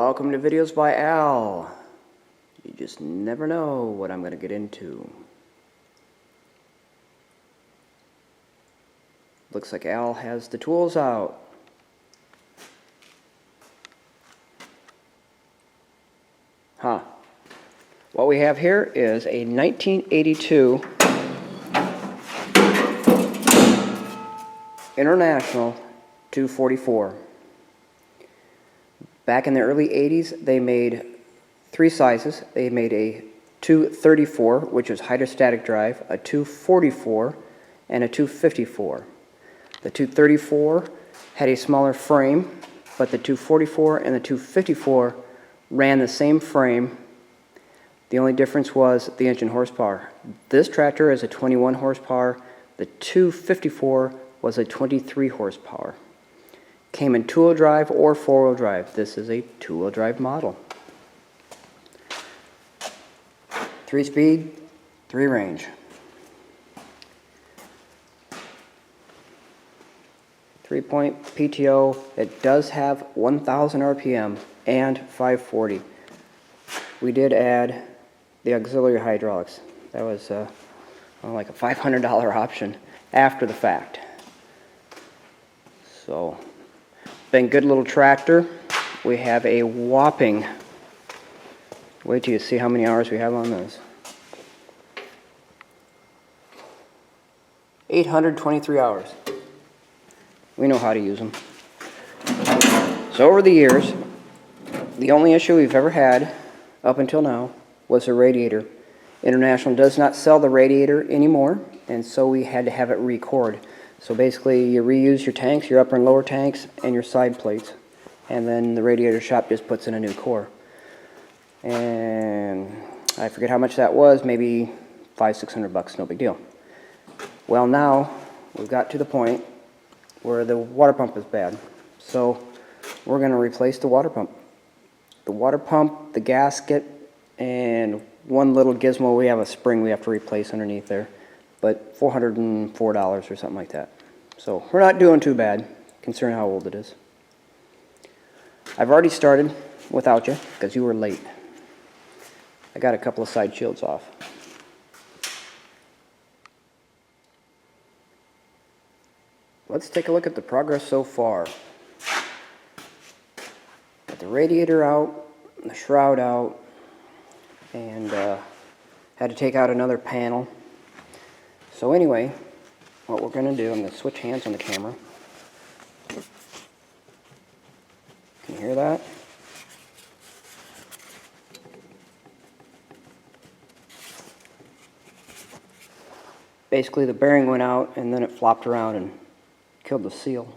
Welcome to Videos by Al. You just never know what I'm going to get into. Looks like Al has the tools out. What we have here is a 1982 International 244. Back in the early 80s, they made three sizes. They made a 234, which is hydrostatic drive, a 244, and a 254. The 234 had a smaller frame, but the 244 and the 254 ran the same frame. The only difference was the engine horsepower. This tractor is a 21 horsepower. The 254 was a 23 horsepower. Came in two-wheel drive or four-wheel drive. This is a two-wheel drive model. 3-speed, 3-range. 3-point PTO. It does have 1,000 RPM and 540. We did add the auxiliary hydraulics. That was like a $500 option after the fact. So, been a good little tractor. We have a whopping, wait till you see how many hours we have on this. 823 hours. We know how to use them. So over the years, the only issue we've ever had up until now was the radiator. International does not sell the radiator anymore, and so we had to have it re-cored. So basically you reuse your tanks, your upper and lower tanks, and your side plates, and then the radiator shop just puts in a new core. And I forget how much that was, maybe $500-600, no big deal. Well, now we've got to the point where the water pump is bad, so we're going to replace the water pump. The water pump, the gasket, and one little gizmo. We have a spring we have to replace underneath there, but $404 or something like that. So we're not doing too bad considering how old it is. I've already started without you because you were late. I got a couple of side shields off. Let's take a look at the progress so far. Got the radiator out, the shroud out, and had to take out another panel. So anyway, what we're going to do, I'm going to switch hands on the camera. Can you hear that? Basically the bearing went out and then it flopped around and killed the seal.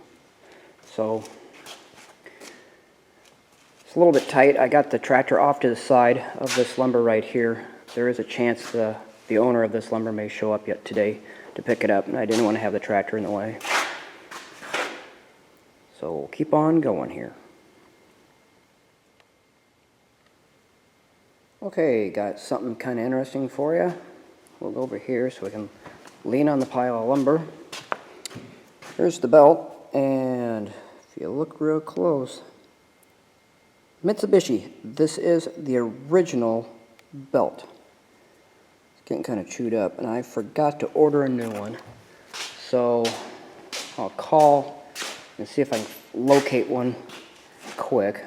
So it's a little bit tight. I got the tractor off to the side of this lumber right here. There is a chance the owner of this lumber may show up yet today to pick it up, and I didn't want to have the tractor in the way. So we'll keep on going here. Okay, got something kind of interesting for you. We'll go over here so we can lean on the pile of lumber. Here's the belt, and if you look real close, Mitsubishi, this is the original belt. It's getting kind of chewed up, and I forgot to order a new one. So I'll call and see if I can locate one quick.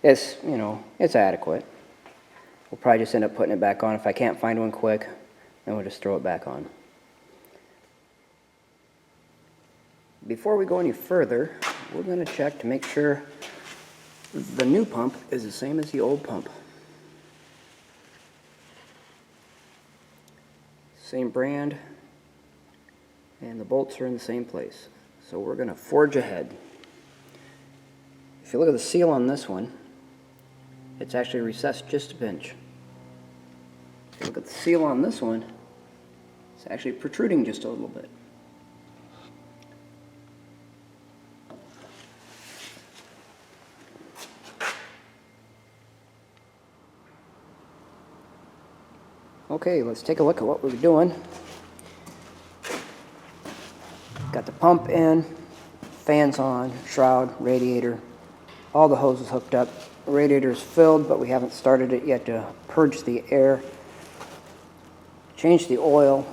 It's, you know, it's adequate. We'll probably just end up putting it back on. If I can't find one quick, then we'll just throw it back on. Before we go any further, we're going to check to make sure the new pump is the same as the old pump. Same brand, and the bolts are in the same place. So we're going to forge ahead. If you look at the seal on this one, it's actually recessed just a pinch. If you look at the seal on this one, it's actually protruding just a little bit. Okay, let's take a look at what we're doing. Got the pump in, fans on, shroud, radiator, all the hoses hooked up. radiator's filled, but we haven't started it yet to purge the air. Change the oil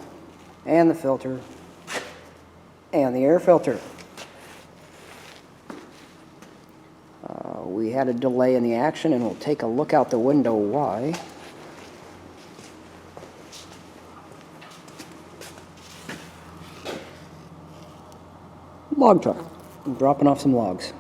and the filter and the air filter. We had a delay in the action, and we'll take a look out the window why. Log truck. I'm dropping off some logs.